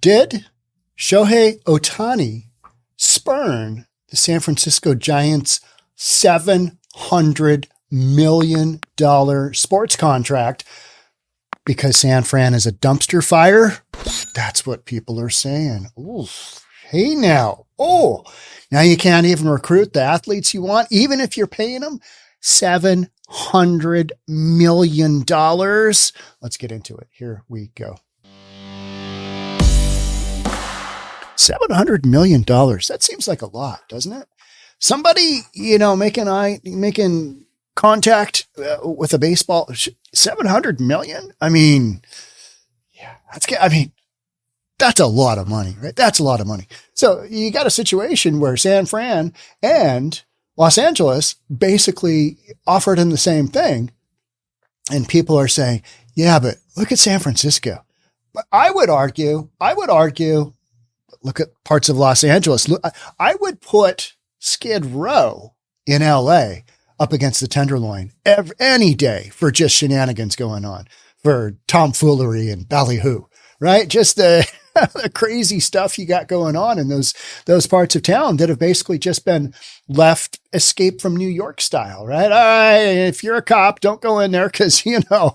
Did Shohei Ohtani spurn the San Francisco Giants' $700 million sports contract because San Fran is a dumpster fire? That's what people are saying. Ooh, hey now. Oh, now you can't even recruit the athletes you want, even if you're paying them $700 million. Let's get into it. Here we go. $700 million. That seems like a lot, doesn't it? Somebody, making contact with a baseball, 700 million. I mean, yeah, that's a lot of money, right? That's a lot of money. So you got a situation where San Fran and Los Angeles basically offered him the same thing. And people are saying, yeah, but look at San Francisco. But I would argue, look at parts of Los Angeles. I would put Skid Row in LA up against the Tenderloin any day for just shenanigans going on, for tomfoolery and ballyhoo, right? Just the crazy stuff you got going on in those parts of town that have basically just been left escape from New York style, right? All right, if you're a cop, don't go in there because, those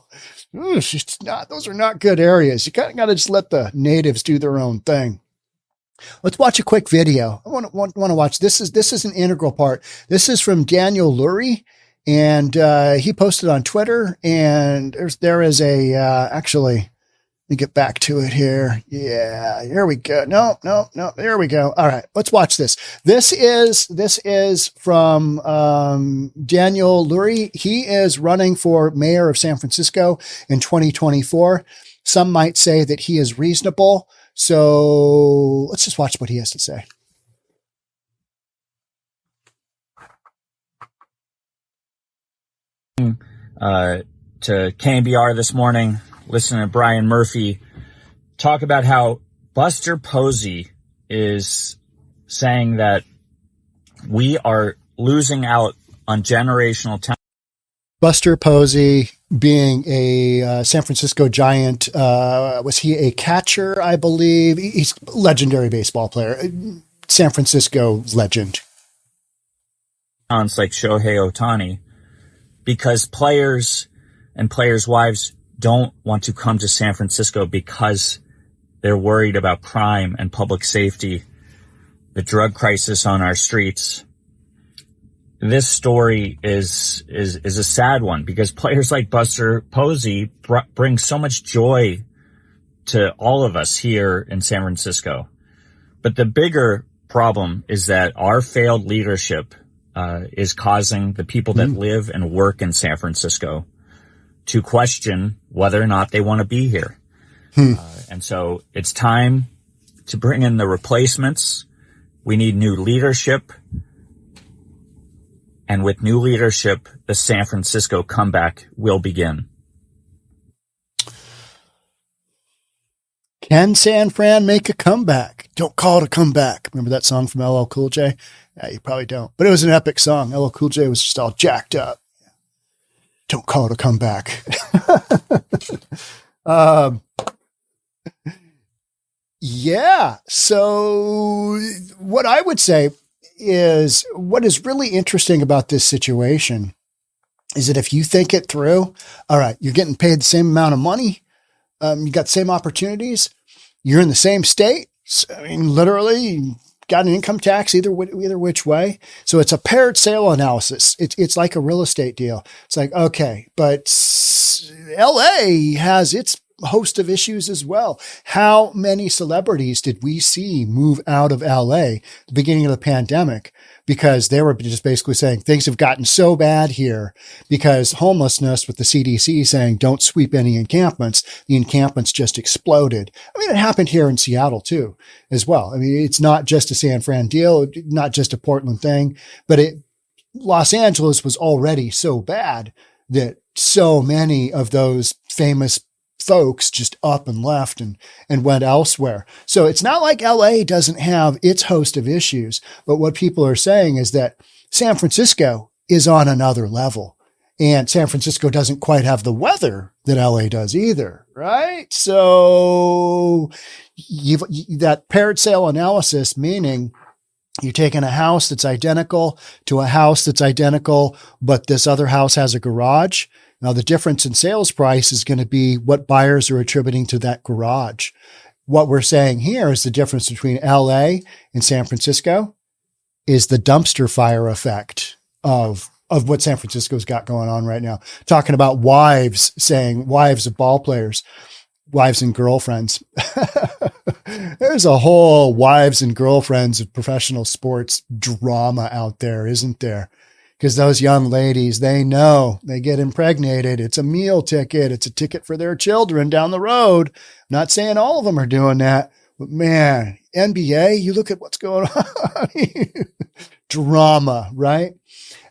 are not good areas. You kind of got to just let the natives do their own thing. Let's watch a quick video. I want to watch. This is an integral part. This is from Daniel Lurie, and he posted on Twitter. And there is a actually. Let me get back to it here. Yeah, here we go. No. There we go. All right, let's watch this. This is from Daniel Lurie. He is running for mayor of San Francisco in 2024. Some might say that he is reasonable. So let's just watch what he has to say. To KNBR this morning, listening to Brian Murphy talk about how Buster Posey is saying that we are losing out on generational talent. Buster Posey being a San Francisco Giant, was he a catcher, I believe? He's a legendary baseball player, San Francisco legend. Sounds like Shohei Ohtani, because players and players' wives don't want to come to San Francisco because they're worried about crime and public safety, the drug crisis on our streets. This story is a sad one because players like Buster Posey bring so much joy to all of us here in San Francisco. But the bigger problem is that our failed leadership is causing the people that live and work in San Francisco to question whether or not they want to be here. And so it's time to bring in the replacements. We need new leadership. And with new leadership, the San Francisco comeback will begin. Can San Fran make a comeback? Don't call it a comeback. Remember that song from LL Cool J? Yeah, you probably don't. But it was an epic song. LL Cool J was just all jacked up. Don't call it a comeback. Yeah. So what I would say is what is really interesting about this situation is that if you think it through, all right, you're getting paid the same amount of money. You got the same opportunities. You're in the same state. So, I mean, literally you got an income tax either which way. So it's a paired sale analysis. It's like a real estate deal. It's like, okay, but LA has its host of issues as well. How many celebrities did we see move out of LA at the beginning of the pandemic because they were just basically saying things have gotten so bad here because homelessness, with the CDC saying don't sweep any encampments, the encampments just exploded. I mean, it happened here in Seattle too, as well. I mean, it's not just a San Fran deal, not just a Portland thing, but Los Angeles was already so bad that so many of those famous folks just up and left and went elsewhere. So it's not like LA doesn't have its host of issues, but what people are saying is that San Francisco is on another level. And San Francisco doesn't quite have the weather that LA does either, right? So that paired sale analysis, meaning you're taking a house that's identical to a house that's identical, but this other house has a garage. Now, the difference in sales price is going to be what buyers are attributing to that garage. What we're saying here is the difference between LA and San Francisco is the dumpster fire effect of what San Francisco's got going on right now. Talking about wives of ball players, wives and girlfriends. There's a whole wives and girlfriends of professional sports drama out there, isn't there? Because those young ladies, they know they get impregnated. It's a meal ticket. It's a ticket for their children down the road. I'm not saying all of them are doing that, but man, NBA, you look at what's going on. Drama, right?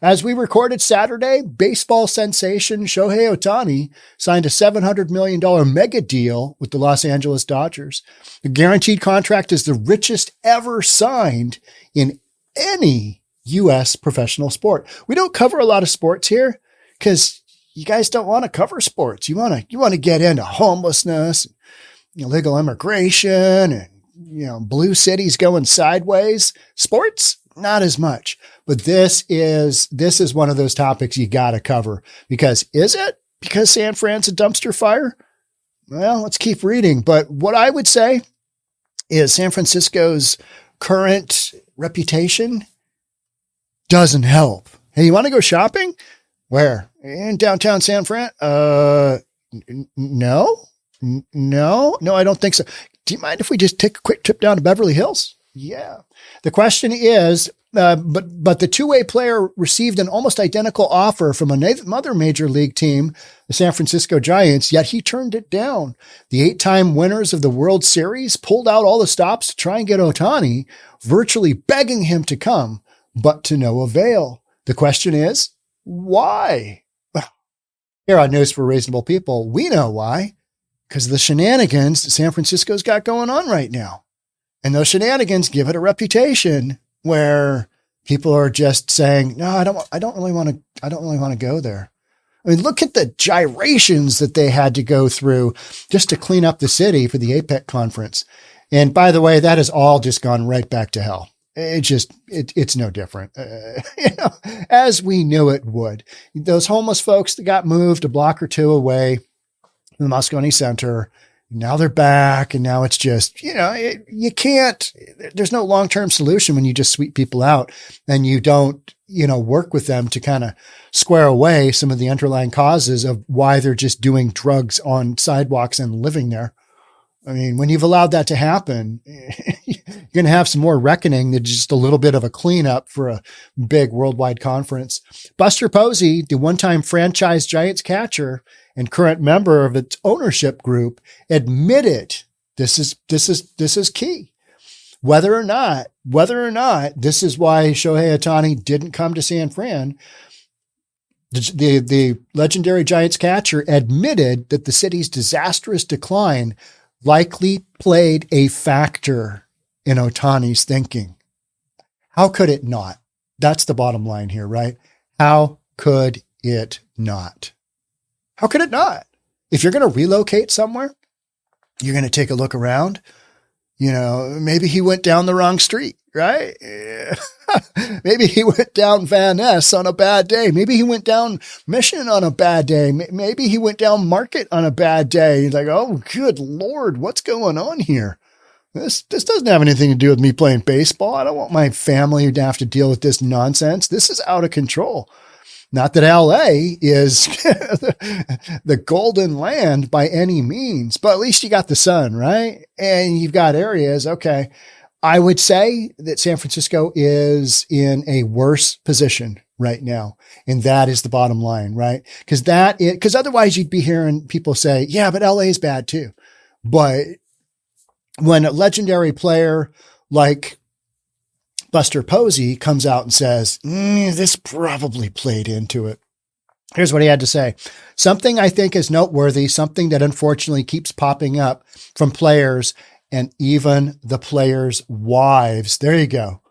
As we recorded Saturday, baseball sensation Shohei Ohtani signed a $700 million mega deal with the Los Angeles Dodgers. The guaranteed contract is the richest ever signed in any U.S. professional sport. We don't cover a lot of sports here because you guys don't want to cover sports. You want to get into homelessness, illegal immigration, and blue cities going sideways. Sports, not as much. But this is one of those topics you got to cover because is it because San Fran's a dumpster fire? Well, let's keep reading. But what I would say is San Francisco's current reputation doesn't help. Hey, you want to go shopping? Where? In downtown San Fran? No, I don't think so. Do you mind if we just take a quick trip down to Beverly Hills? Yeah. The question is, but the two-way player received an almost identical offer from another major league team, the San Francisco Giants, yet he turned it down. The 8-time winners of the World Series pulled out all the stops to try and get Ohtani, virtually begging him to come, but to no avail. The question is, why? Here on News for Reasonable People, we know why. Because of the shenanigans that San Francisco's got going on right now. And those shenanigans give it a reputation where people are just saying, no, I don't really want to go there. I mean, look at the gyrations that they had to go through just to clean up the city for the APEC conference. And by the way, that has all just gone right back to hell. It's no different, as we knew it would. Those homeless folks that got moved a block or two away from the Moscone Center, now they're back, and now it's just, you can't, there's no long-term solution when you just sweep people out and you don't, work with them to kind of square away some of the underlying causes of why they're just doing drugs on sidewalks and living there. I mean, when you've allowed that to happen, you're going to have some more reckoning than just a little bit of a cleanup for a big worldwide conference. Buster Posey, the one-time franchise Giants catcher and current member of its ownership group, admitted this is key. Whether or not this is why Shohei Ohtani didn't come to San Fran, the legendary Giants catcher admitted that the city's disastrous decline likely played a factor in Ohtani's thinking. How could it not? That's the bottom line here, right? How could it not? How could it not? If you're going to relocate somewhere, you're going to take a look around. Maybe he went down the wrong street, right? Maybe he went down Van Ness on a bad day. Maybe he went down Mission on a bad day. Maybe he went down Market on a bad day. He's like, oh, good Lord, what's going on here? This doesn't have anything to do with me playing baseball. I don't want my family to have to deal with this nonsense. This is out of control. Not that LA is the golden land by any means, but at least you got the sun, right? And you've got areas. Okay. I would say that San Francisco is in a worse position right now. And that is the bottom line, right? Because otherwise you'd be hearing people say, yeah, but LA is bad too. But when a legendary player like Buster Posey comes out and says, this probably played into it. Here's what he had to say. Something I think is noteworthy, something that unfortunately keeps popping up from players and even the players' wives. There you go.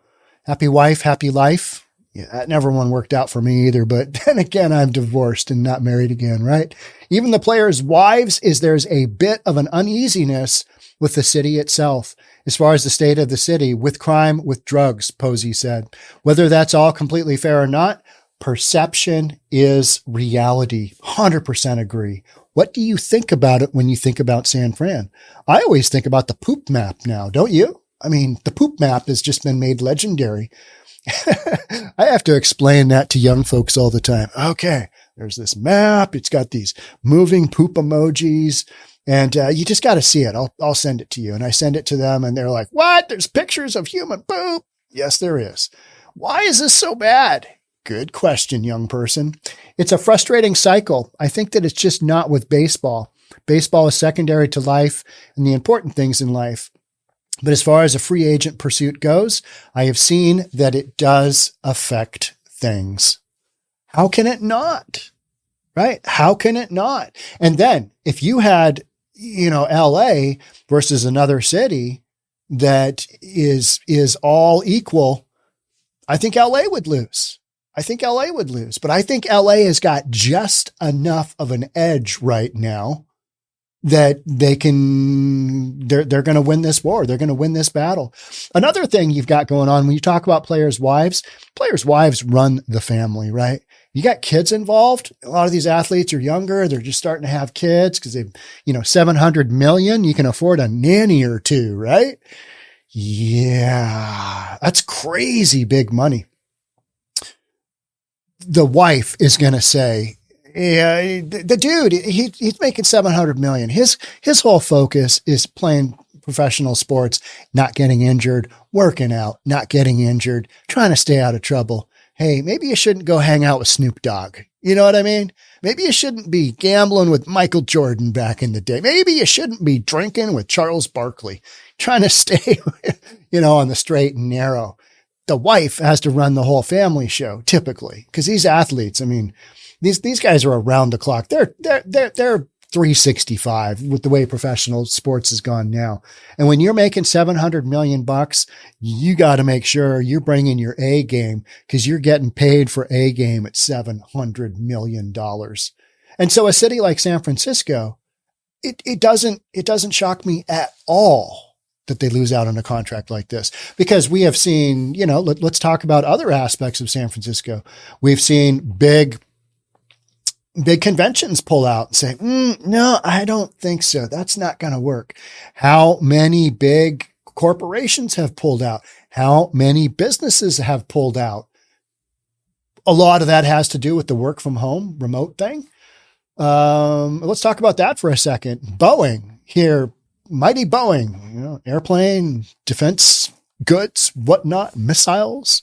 Happy wife, happy life. Yeah, that never one worked out for me either. But then again, I'm divorced and not married again, right? Even the players' wives there's a bit of an uneasiness with the city itself, as far as the state of the city, with crime, with drugs, Posey said. Whether that's all completely fair or not, perception is reality. 100% agree. What do you think about it when you think about San Fran? I always think about the poop map now, don't you? I mean, the poop map has just been made legendary. I have to explain that to young folks all the time. Okay, there's this map. It's got these moving poop emojis. And you just got to see it. I'll send it to you. And I send it to them and they're like, what? There's pictures of human poop. Yes, there is. Why is this so bad? Good question, young person. It's a frustrating cycle. I think that it's just not with baseball. Baseball is secondary to life and the important things in life. But as far as a free agent pursuit goes, I have seen that it does affect things. How can it not? Right? How can it not? And then if you had, LA versus another city that is all equal, I think LA would lose. But I think LA has got just enough of an edge right now that they're going to win this war. They're going to win this battle. Another thing you've got going on when you talk about players' wives run the family, right? You got kids involved. A lot of these athletes are younger. They're just starting to have kids because they've, 700 million. You can afford a nanny or two, right? Yeah, that's crazy big money. The wife is going to say, yeah, the dude, he's making 700 million. His whole focus is playing professional sports, not getting injured, working out, not getting injured, trying to stay out of trouble. Hey, maybe you shouldn't go hang out with Snoop Dogg. You know what I mean? Maybe you shouldn't be gambling with Michael Jordan back in the day. Maybe you shouldn't be drinking with Charles Barkley, trying to stay, on the straight and narrow. The wife has to run the whole family show typically because these athletes, I mean, these guys are around the clock. They're 365 with the way professional sports has gone now. And when you're making $700 million, you got to make sure you're bringing your A game because you're getting paid for A game at $700 million. And so a city like San Francisco, it doesn't shock me at all that they lose out on a contract like this, because we have seen, let's talk about other aspects of San Francisco. We've seen big conventions pull out and say, no, I don't think so. That's not going to work. How many big corporations have pulled out? How many businesses have pulled out? A lot of that has to do with the work from home remote thing. Let's talk about that for a second. Boeing here, mighty Boeing, airplane, defense goods, whatnot, missiles.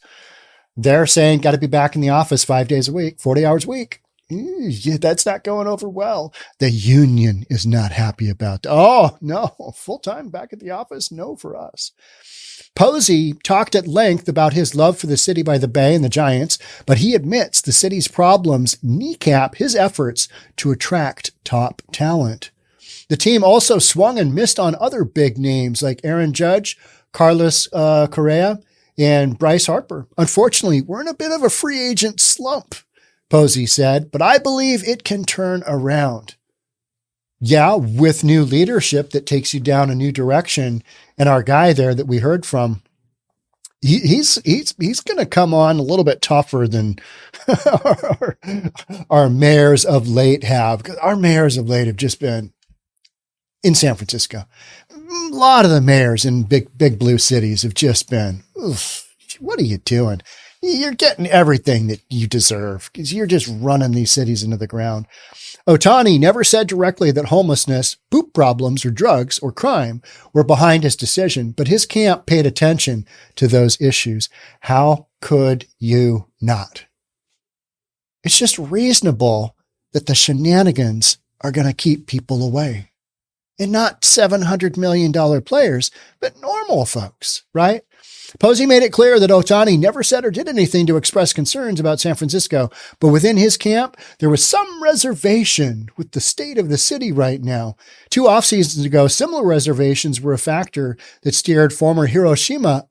They're saying got to be back in the office 5 days a week, 40 hours a week. Yeah, that's not going over well. The union is not happy about that. Oh, no, full-time back at the office? No for us. Posey talked at length about his love for the city by the bay and the Giants, but he admits the city's problems kneecap his efforts to attract top talent. The team also swung and missed on other big names like Aaron Judge, Carlos Correa, and Bryce Harper. Unfortunately, we're in a bit of a free agent slump, Posey said, but I believe it can turn around. Yeah, with new leadership that takes you down a new direction. And our guy there that we heard from, he's going to come on a little bit tougher than our mayors of late have. Our mayors of late have just been in San Francisco. A lot of the mayors in big blue cities have just been, what are you doing? You're getting everything that you deserve because you're just running these cities into the ground. Ohtani never said directly that homelessness, poop problems, or drugs or crime were behind his decision, but his camp paid attention to those issues. How could you not? It's just reasonable that the shenanigans are going to keep people away. And not $700 million players, but normal folks, right? Posey made it clear that Ohtani never said or did anything to express concerns about San Francisco, but within his camp, there was some reservation with the state of the city right now. 2 off-seasons ago, similar reservations were a factor that steered former Hiroshima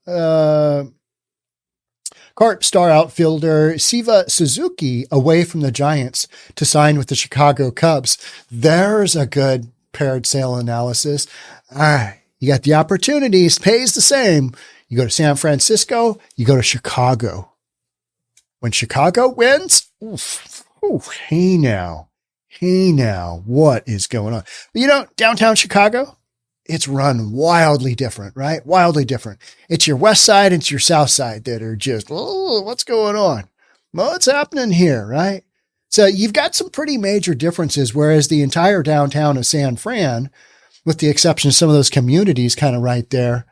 Carp star outfielder Siva Suzuki away from the Giants to sign with the Chicago Cubs. There's a good paired sale analysis. All right. You got the opportunities, pays the same. You go to San Francisco, you go to Chicago. When Chicago wins, hey now, what is going on? Downtown Chicago, it's run wildly different, right? Wildly different. It's your west side, it's your south side that are just, what's going on? What's happening here, right? So you've got some pretty major differences, whereas the entire downtown of San Fran, with the exception of some of those communities kind of right there,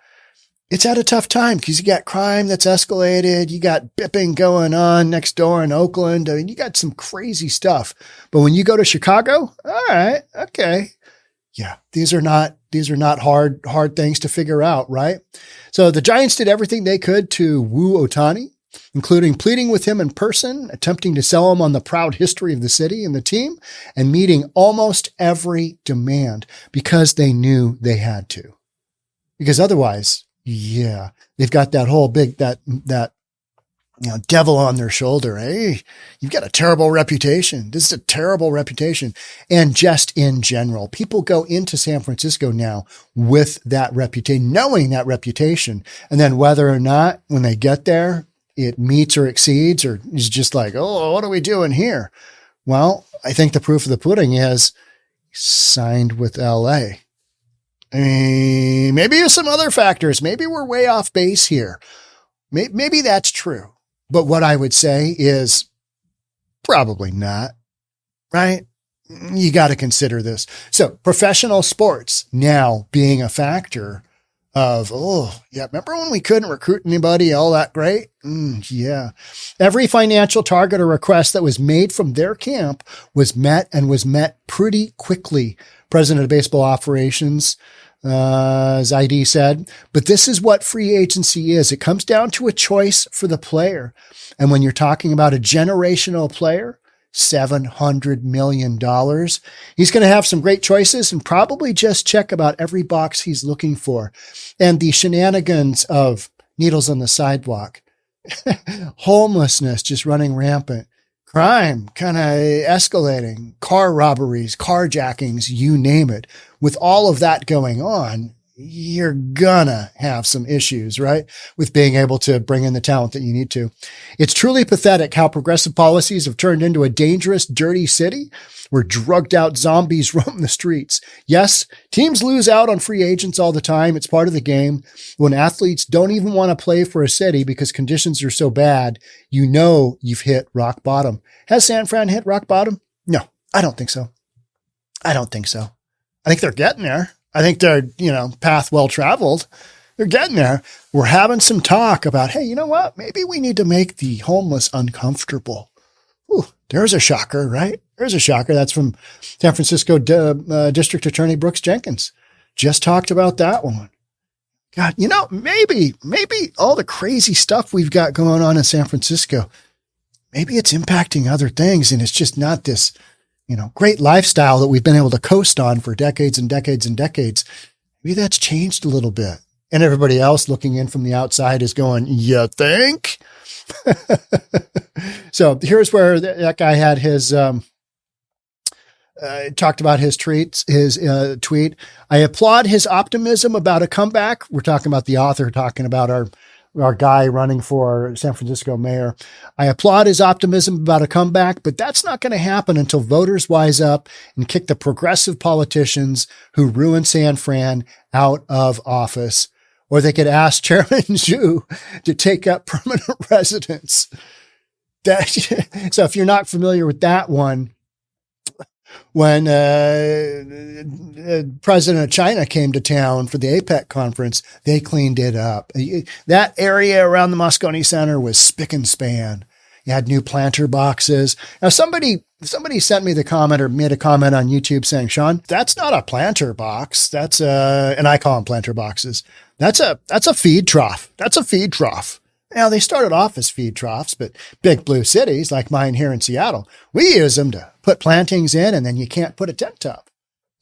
it's at a tough time because you got crime that's escalated. You got bipping going on next door in Oakland. I mean, you got some crazy stuff. But when you go to Chicago, all right, okay. Yeah, these are not hard things to figure out, right? So the Giants did everything they could to woo Ohtani, including pleading with him in person, attempting to sell him on the proud history of the city and the team, and meeting almost every demand because they knew they had to. Because otherwise, yeah, they've got that whole big, that devil on their shoulder. Hey, you've got a terrible reputation. This is a terrible reputation. And just in general, people go into San Francisco now with that reputation, knowing that reputation. And then whether or not when they get there, it meets or exceeds, or is just like, oh, what are we doing here? Well, I think the proof of the pudding is signed with LA. I mean, maybe there's some other factors. Maybe we're way off base here. Maybe that's true. But what I would say is probably not, right? You got to consider this. So professional sports now being a factor of, remember when we couldn't recruit anybody all that great? Yeah. Every financial target or request that was made from their camp was met pretty quickly. President of Baseball Operations, as ID said, but this is what free agency is. It comes down to a choice for the player. And when you're talking about a generational player, $700 million, he's going to have some great choices and probably just check about every box he's looking for. And the shenanigans of needles on the sidewalk, homelessness just running rampant, crime kind of escalating, car robberies, carjackings, you name it. With all of that going on, you're gonna have some issues, right? With being able to bring in the talent that you need to. It's truly pathetic how progressive policies have turned into a dangerous, dirty city where drugged out zombies roam the streets. Yes, teams lose out on free agents all the time. It's part of the game. When athletes don't even want to play for a city because conditions are so bad, you know you've hit rock bottom. Has San Fran hit rock bottom? No, I don't think so. I think they're getting there. I think they're, path well traveled. They're getting there. We're having some talk about, hey, you know what? Maybe we need to make the homeless uncomfortable. Ooh, there's a shocker, right? There's a shocker. That's from San Francisco District Attorney Brooks Jenkins. Just talked about that one. God, maybe all the crazy stuff we've got going on in San Francisco, maybe it's impacting other things and it's just not this great lifestyle that we've been able to coast on for decades and decades and decades. Maybe that's changed a little bit. And everybody else looking in from the outside is going, you think? So here's where that guy had his, talked about his tweet. I applaud his optimism about a comeback. We're talking about the author, talking about our guy running for San Francisco mayor. I applaud his optimism about a comeback, but that's not going to happen until voters wise up and kick the progressive politicians who ruined San Fran out of office. Or they could ask Chairman Zhu to take up permanent residence. So if you're not familiar with that one, when President of China came to town for the APEC conference, they cleaned it up. That area around the Moscone Center was spick and span. You had new planter boxes. Now, somebody sent me the comment or made a comment on YouTube saying, Sean, that's not a planter box. That's and I call them planter boxes. That's a feed trough. That's a feed trough. Now, they started off as feed troughs, but big blue cities like mine here in Seattle, we use them to put plantings in, and then you can't put a tent up.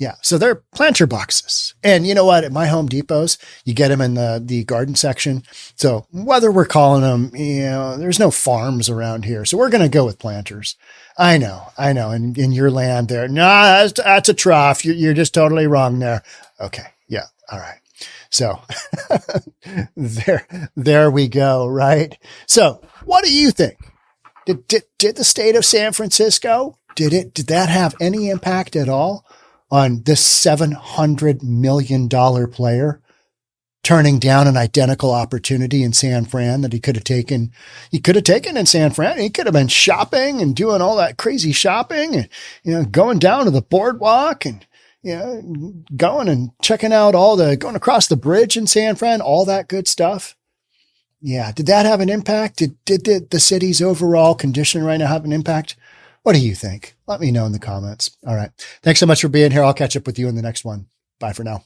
Yeah. So they're planter boxes. And you know what? At my Home Depots, you get them in the garden section. So whether we're calling them, there's no farms around here. So we're going to go with planters. I know. And in your land there, nah, that's a trough. You're just totally wrong there. Okay. Yeah. All right. So there we go. Right. So what do you think? Did the state of San Francisco, did that have any impact at all on this $700 million player turning down an identical opportunity in San Fran that he could have taken? He could have taken in San Fran. He could have been shopping and doing all that crazy shopping and, going down to the boardwalk and, going and checking out going across the bridge in San Fran, all that good stuff. Yeah. Did that have an impact? Did the city's overall condition right now have an impact? What do you think? Let me know in the comments. All right. Thanks so much for being here. I'll catch up with you in the next one. Bye for now.